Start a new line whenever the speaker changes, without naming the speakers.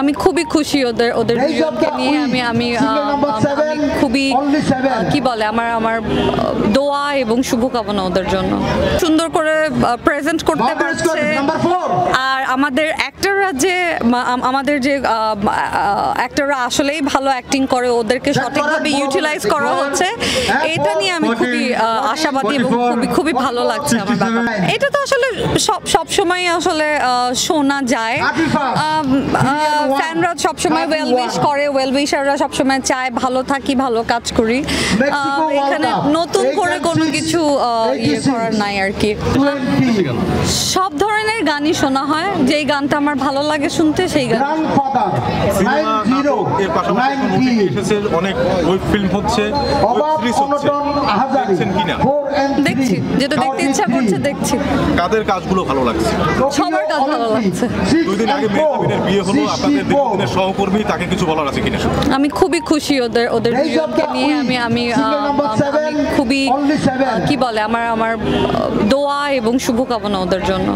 আমি খুবই খুশি ওদের ওদের দুজনকে নিয়ে আমি খুবই কি বলে আমার দোয়া এবং শুভকামনা ওদের জন্য সুন্দর করে প্রেজেন্ট করতে পারছে আর আমাদের অ্যাক্টররা যে আমাদের যে অ্যাক্টররা আসলেই ভালো অ্যাক্টিং করে ওদেরকে সঠিকভাবে ইউটিলাইজ করা হচ্ছে এটা নিয়ে আমি খুবই আশাবাদী এবং খুবই ভালো লাগছে আমার ব্যাপারটা এটা তো আসলে সব সময় আসলে শোনা যায় ফ্যানরা সবসময় ওয়েল উইশ করে ওয়েল উইশাররা সবসময় চায় ভালো থাকি ভালো কাজ করি এখানে নতুন করে কোনো কিছু ইয়ে করার নাই আর কি সব ধরনের গানই শোনা হয় যেই গানটা আমার ভালো লাগে শুনতে সেই গান
এর পাশাপাশি অনেক ওয়েব ফিল্ম হচ্ছে দেখছেন কিনা
দেখছি যেটা দেখতে ইচ্ছা করছে দেখছি
কাদের কাজগুলো ভালো লাগছে
সবার কাজ ভালো লাগছে
2 দিন আগে মেহতাবিনের বিয়ে হলো আপনাদের দীর্ঘদিনের সহকর্মী তাকে কিছু বলার আছে কিনা
আমি খুবই খুশি ওদের দুজনকে নিয়ে আমি খুবই কি বলে আমার দোয়া এবং শুভকামনা ওদের জন্য